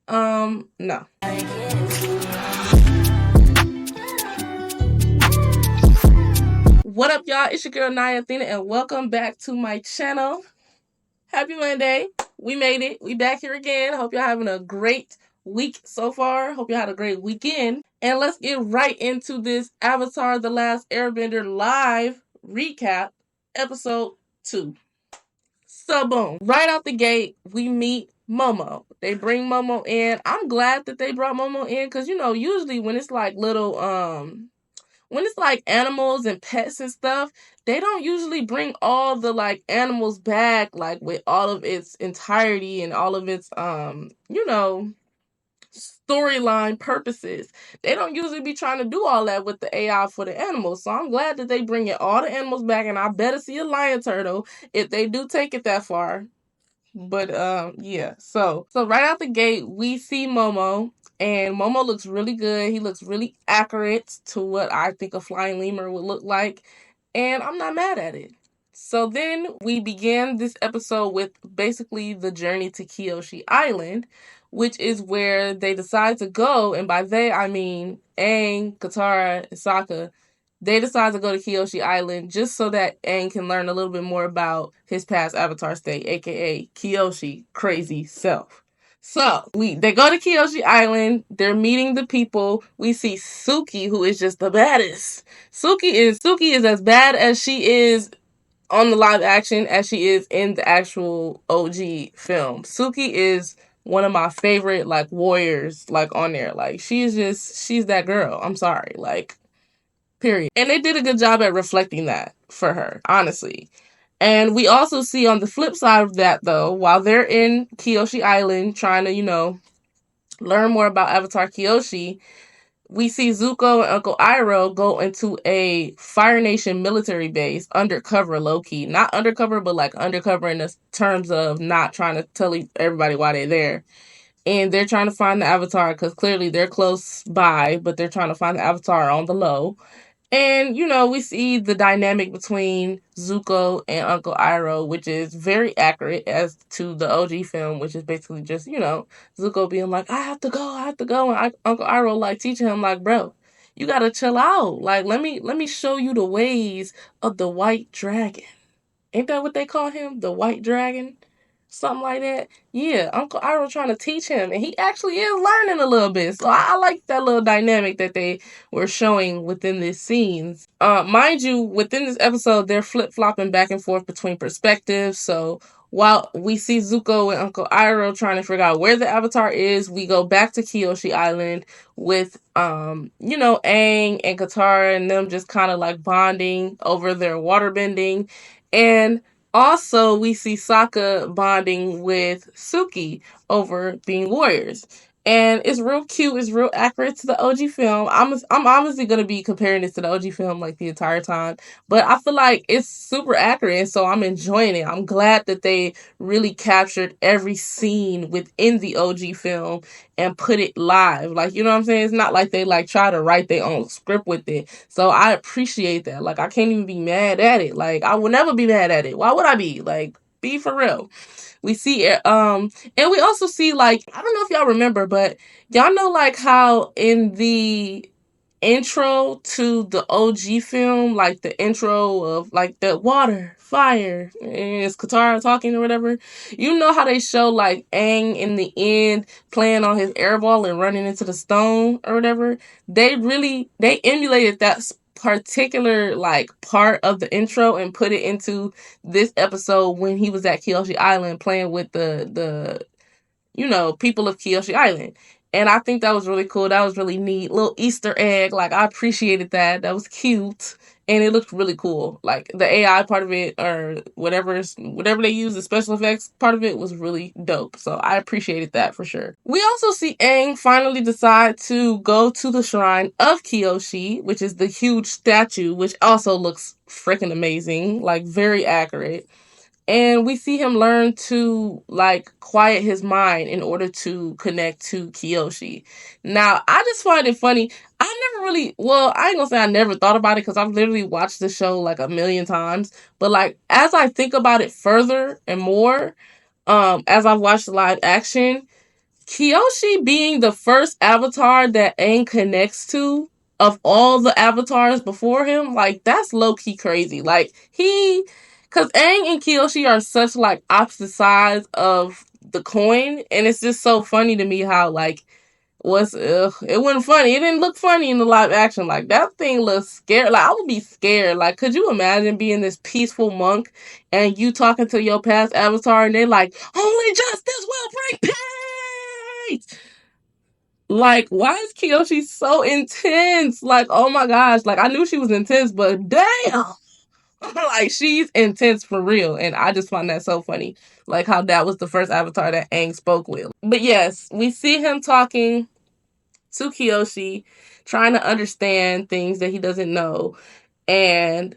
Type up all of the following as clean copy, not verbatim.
No. What up, y'all? It's your girl Naya Athena, and welcome back to my channel. Happy Monday. We made it. We back here again. Hope y'all having a great week so far. Hope y'all had a great weekend. And let's get right into this Avatar The Last Airbender live recap, episode 2. So boom, right out the gate, we meet Momo. They bring Momo in. I'm glad that they brought Momo in because usually when it's like little when it's like animals and pets and stuff, they don't usually bring all the like animals back like with all of its entirety and all of its storyline purposes. They don't usually be trying to do all that with the AI for the animals. So I'm glad that they bring it all the animals back, and I better see a lion turtle if they do take it that far. But yeah. So right out the gate we see Momo, and Momo looks really good. He looks really accurate to what I think a flying lemur would look like, and I'm not mad at it. So then we began this episode with basically the journey to Kyoshi Island, which is where they decide to go, and by they I mean Aang, Katara, and Sokka. They decide to go to Kyoshi Island just so that Aang can learn a little bit more about his past Avatar state, aka Kyoshi crazy self. So they go to Kyoshi Island. They're meeting the people. We see Suki, who is just the baddest. Suki is as bad as she is on the live action as she is in the actual OG film. Suki is one of my favorite like warriors like on there. Like she's that girl. I'm sorry. Like period. And they did a good job at reflecting that for her, honestly. And we also see on the flip side of that, though, while they're in Kyoshi Island trying to, learn more about Avatar Kyoshi, we see Zuko and Uncle Iroh go into a Fire Nation military base, undercover, low-key. Not undercover, but like undercover in the terms of not trying to tell everybody why they're there. And they're trying to find the Avatar because clearly they're close by, but they're trying to find the Avatar on the low. And, we see the dynamic between Zuko and Uncle Iroh, which is very accurate as to the OG film, which is basically just, Zuko being like, I have to go. And Uncle Iroh, like, teaching him, like, bro, you gotta chill out. Like, let me show you the ways of the white dragon. Ain't that what they call him? The white dragon? Something like that. Yeah, Uncle Iroh trying to teach him, and he actually is learning a little bit. So I like that little dynamic that they were showing within these scenes. Mind you, within this episode, they're flip-flopping back and forth between perspectives. So while we see Zuko and Uncle Iroh trying to figure out where the Avatar is, we go back to Kyoshi Island with Aang and Katara and them just kind of like bonding over their waterbending. And also, we see Sokka bonding with Suki over being warriors. And it's real cute. It's real accurate to the OG film. I'm obviously going to be comparing this to the OG film like the entire time. But I feel like it's super accurate. And so I'm enjoying it. I'm glad that they really captured every scene within the OG film and put it live. Like, you know what I'm saying? It's not like they like try to write their own script with it. So I appreciate that. Like, I can't even be mad at it. Like, I will never be mad at it. Why would I be? Like, be for real. We see and we also see like, I don't know if y'all remember, but y'all know like how in the intro to the OG film, like the intro of like the water, fire, and it's Katara talking or whatever. You know how they show like Aang in the end playing on his airball and running into the stone or whatever. They emulated that particular like part of the intro and put it into this episode when he was at Kyoshi Island playing with the people of Kyoshi Island. And I think that was really cool. That was really neat. Little Easter egg. Like, I appreciated that. That was cute. And it looked really cool. Like, the AI part of it, or whatever they use, the special effects part of it was really dope. So, I appreciated that for sure. We also see Aang finally decide to go to the shrine of Kyoshi, which is the huge statue, which also looks freaking amazing. Like, very accurate. And we see him learn to like quiet his mind in order to connect to Kyoshi. Now, I just find it funny. I ain't gonna say I never thought about it because I've literally watched the show like a million times. But like, as I think about it further and more, as I've watched the live action, Kyoshi being the first avatar that Aang connects to of all the avatars before him, like, that's low-key crazy. Like, because Aang and Kyoshi are such, like, opposite sides of the coin, and it's just so funny to me how, like, it wasn't funny. It didn't look funny in the live action. Like, that thing looks scared. Like, I would be scared. Like, could you imagine being this peaceful monk and you talking to your past avatar and they're like, only justice will bring peace? Like, why is Kyoshi so intense? Like, oh my gosh. Like, I knew she was intense, but damn. Like, she's intense for real. And I just find that so funny. Like, how that was the first avatar that Aang spoke with. But yes, we see him talking to Kyoshi, trying to understand things that he doesn't know. And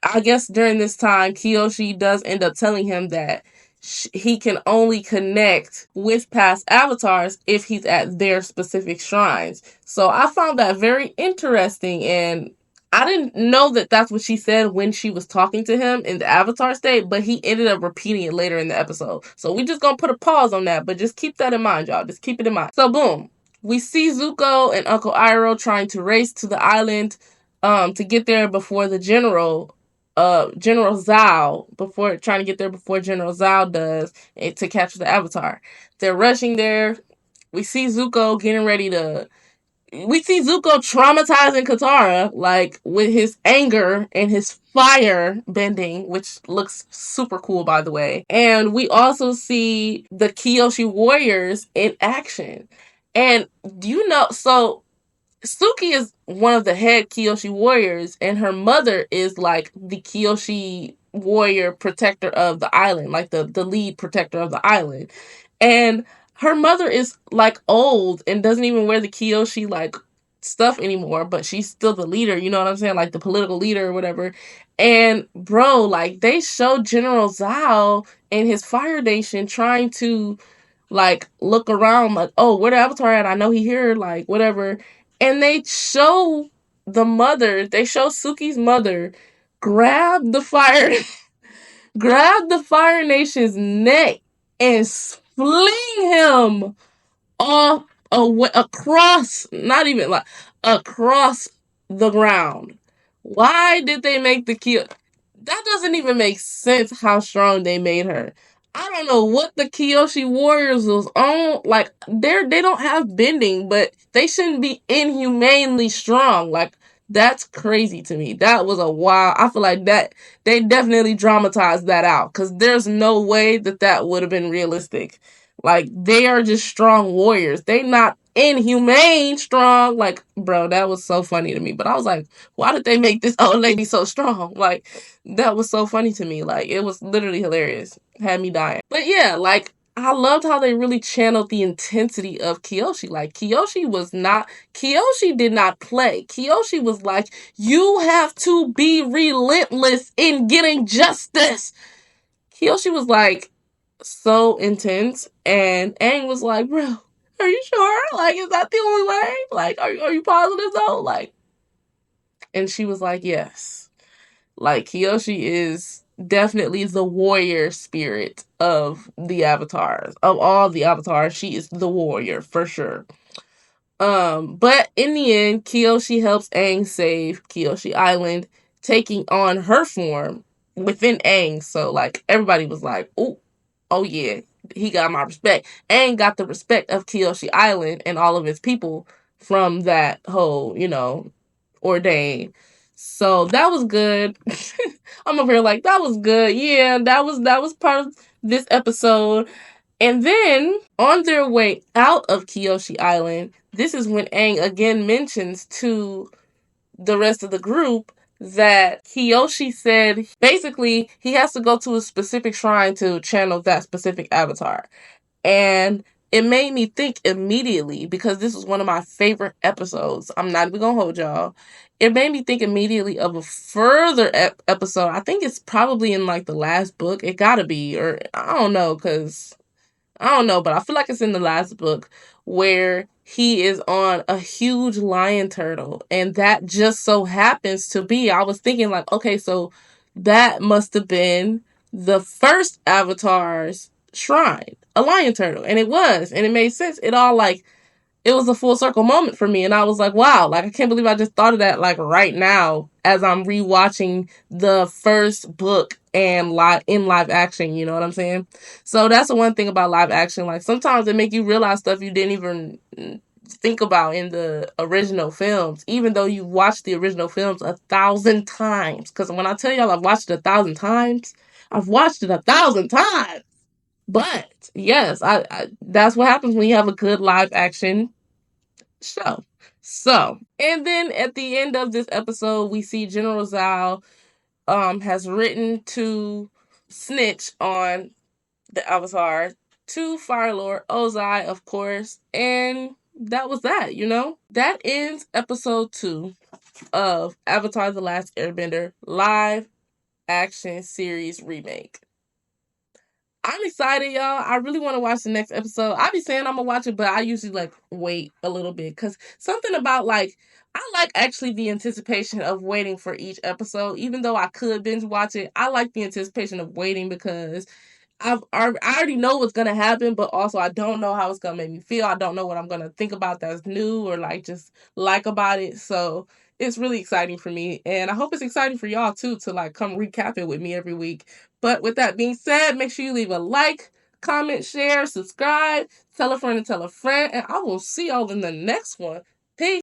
I guess during this time, Kyoshi does end up telling him that he can only connect with past avatars if he's at their specific shrines. So I found that very interesting, and I didn't know that that's what she said when she was talking to him in the avatar state, but he ended up repeating it later in the episode. So we just gonna put a pause on that, but just keep that in mind, y'all. Just keep it in mind. So boom, we see Zuko and Uncle Iroh trying to race to the island to get there before the General Zhao, trying to get there before General Zhao does to capture the Avatar. They're rushing there. We see Zuko traumatizing Katara, like, with his anger and his fire bending, which looks super cool, by the way. And we also see the Kyoshi warriors in action. And so Suki is one of the head Kyoshi warriors, and her mother is like the Kyoshi warrior protector of the island, like the lead protector of the island. And her mother is like old and doesn't even wear the Kyoshi like stuff anymore, but she's still the leader, you know what I'm saying? Like the political leader or whatever. And bro, like, they show General Zhao and his Fire Nation trying to like look around, like, oh, where the Avatar at? I know he here, like, whatever. And they show Suki's mother grab the Fire Nation's neck and fling him off across, not even like across the ground. Why did they make the kill? That doesn't even make sense how strong they made her. I don't know what the Kyoshi Warriors was on. Like, they don't have bending, but they shouldn't be inhumanely strong. Like, that's crazy to me. That was a wild. I feel like that they definitely dramatized that out, because there's no way that would have been realistic. Like, they are just strong warriors. They not inhumane strong. Like, bro, that was so funny to me. But I was like, why did they make this old lady so strong? Like, that was so funny to me. Like, it was literally hilarious. Had me dying. But yeah, like, I loved how they really channeled the intensity of Kyoshi. Like, Kyoshi did not play. Kyoshi was like, you have to be relentless in getting justice. Kyoshi was like, so intense, and Aang was like, bro, are you sure? Like, is that the only way? Like, are you positive though? Like, and she was like, yes. Like, Kyoshi is definitely the warrior spirit of the avatars. Of all the avatars, she is the warrior for sure. But in the end, Kyoshi helps Aang save Kyoshi Island, taking on her form within Aang. So, like, everybody was like, oh yeah, he got my respect. Aang got the respect of Kyoshi Island and all of its people from that whole, ordain. So that was good. I'm over here like, that was good. Yeah, that was part of this episode. And then on their way out of Kyoshi Island, this is when Aang again mentions to the rest of the group that Kyoshi said basically he has to go to a specific shrine to channel that specific avatar. And it made me think immediately, because this was one of my favorite episodes. I'm not even gonna hold y'all. It made me think immediately of a further episode. I think it's probably in like the last book. It gotta be, or I don't know, but I feel like it's in the last book, where he is on a huge lion turtle. And that just so happens to be, I was thinking like, okay, so that must have been the first avatar's shrine, a lion turtle. And it was, and it made sense. It all like, it was a full circle moment for me. And I was like, wow, like I can't believe I just thought of that like right now as I'm rewatching the first book and in live action, you know what I'm saying? So that's the one thing about live action. Like sometimes it make you realize stuff you didn't even think about in the original films, even though you watched the original films 1,000 times. Because when I tell y'all I've watched it 1,000 times, I've watched it 1,000 times. But yes, I that's what happens when you have a good live action show. So, and then at the end of this episode, we see General Zhao has written to snitch on the Avatar to Fire Lord Ozai, of course, and that was that, you know? That ends episode 2 of Avatar The Last Airbender live action series remake. I'm excited, y'all. I really want to watch the next episode. I be saying I'm gonna watch it, but I usually like wait a little bit because something about like I like actually the anticipation of waiting for each episode. Even though I could binge watch it, I like the anticipation of waiting because I already know what's gonna happen, but also I don't know how it's gonna make me feel. I don't know what I'm gonna think about that's new or like just like about it. So it's really exciting for me, and I hope it's exciting for y'all too to like come recap it with me every week. But with that being said, make sure you leave a like, comment, share, subscribe, tell a friend and tell a friend, and I will see y'all in the next one.